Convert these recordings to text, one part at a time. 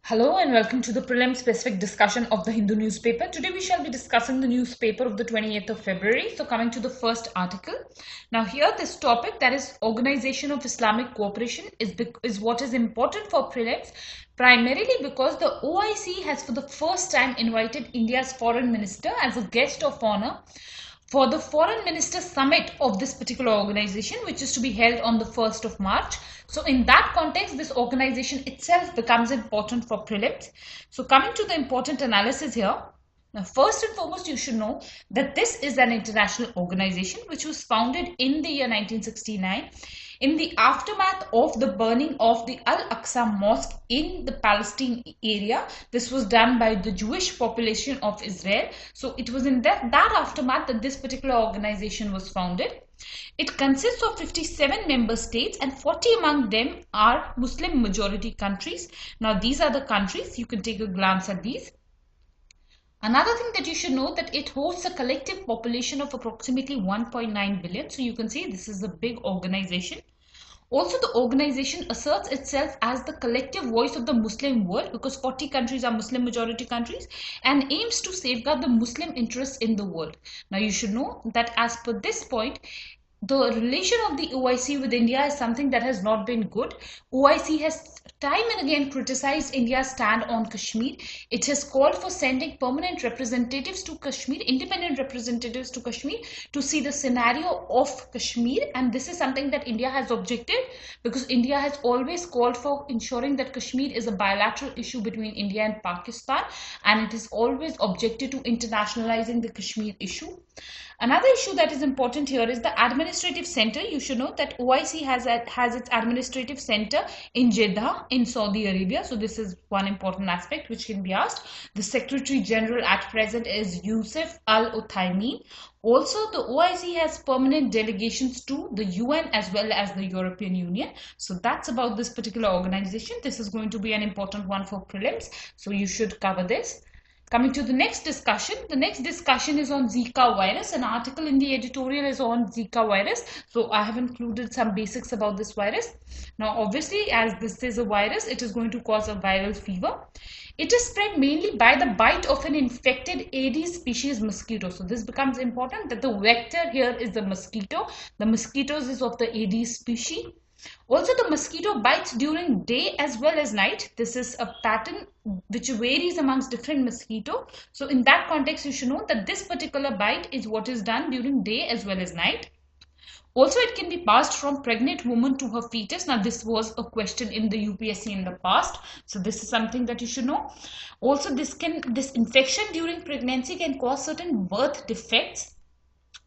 Hello and welcome to the prelim specific discussion of the Hindu newspaper. Today we shall be discussing the newspaper of the 28th of February. So coming to the first article. Now here this topic, that is Organization of Islamic Cooperation, is what is important for prelims, primarily because the OIC has for the first time invited India's foreign minister as a guest of honor for the Foreign Minister Summit of this particular organization, which is to be held on the 1st of March. So in that context, this organization itself becomes important for prelims. So coming to the important analysis here. Now, first and foremost, you should know that this is an international organization which was founded in the year 1969 in the aftermath of the burning of the Al-Aqsa Mosque in the Palestine area. This was done by the Jewish population of Israel. So it was in that aftermath that this particular organization was founded. It consists of 57 member states and 40 among them are Muslim majority countries. Now these are the countries. You can take a glance at these. Another thing that you should know that it hosts a collective population of approximately 1.9 billion. So you can see this is a big organization. Also, the organization asserts itself as the collective voice of the Muslim world because 40 countries are Muslim majority countries and aims to safeguard the Muslim interests in the world. Now, you should know that as per this point, the relation of the OIC with India is something that has not been good. OIC has time and again criticized India's stand on Kashmir. It has called for sending permanent representatives to Kashmir, independent representatives to Kashmir to see the scenario of Kashmir, and this is something that India has objected because India has always called for ensuring that Kashmir is a bilateral issue between India and Pakistan, and it is always objected to internationalizing the Kashmir issue. Another issue that is important here is the administrative center. You should know that OIC has its administrative center in Jeddah in Saudi Arabia. So this is one important aspect which can be asked. The Secretary General at present is Yusuf Al Uthaymeen. Also, the OIC has permanent delegations to the UN as well as the European Union. So that's about this particular organization. This is going to be an important one for prelims. So you should cover this. Coming to the next discussion is on Zika virus. An article in the editorial is on Zika virus. So I have included some basics about this virus. Now, obviously, as this is a virus, it is going to cause a viral fever. It is spread mainly by the bite of an infected Aedes species mosquito. So this becomes important that the vector here is the mosquito. The mosquitoes is of the Aedes species. Also, the mosquito bites during day as well as night. This is a pattern which varies amongst different mosquito. So in that context, you should know that this particular bite is what is done during day as well as night. Also, it can be passed from pregnant woman to her fetus. Now, this was a question in the UPSC in the past. So this is something that you should know. Also, this infection during pregnancy can cause certain birth defects.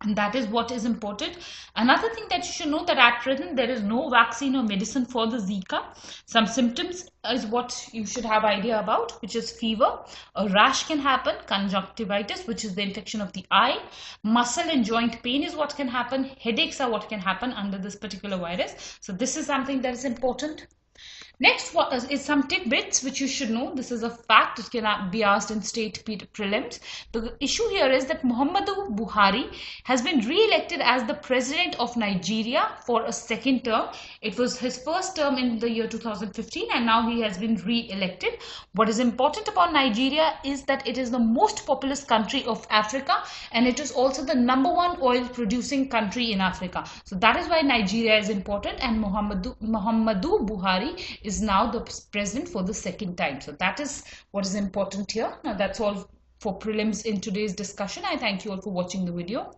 And that is what is important. Another thing that you should know that at present there is no vaccine or medicine for the Zika. Some symptoms is what you should have idea about, which is fever. A rash can happen, conjunctivitis, which is the infection of the eye. Muscle and joint pain is what can happen. Headaches are what can happen under this particular virus. So this is something that is important. Next is some tidbits which you should know. This is a fact. It cannot be asked in state prelims. The issue here is that Muhammadu Buhari has been re-elected as the president of Nigeria for a second term. It was his first term in the year 2015 and now he has been re-elected. What is important about Nigeria is that it is the most populous country of Africa and it is also the #1 oil producing country in Africa. So that is why Nigeria is important and Muhammadu Buhari is now the president for the second time. So that is what is important here. Now that's all for prelims in today's discussion. I thank you all for watching the video.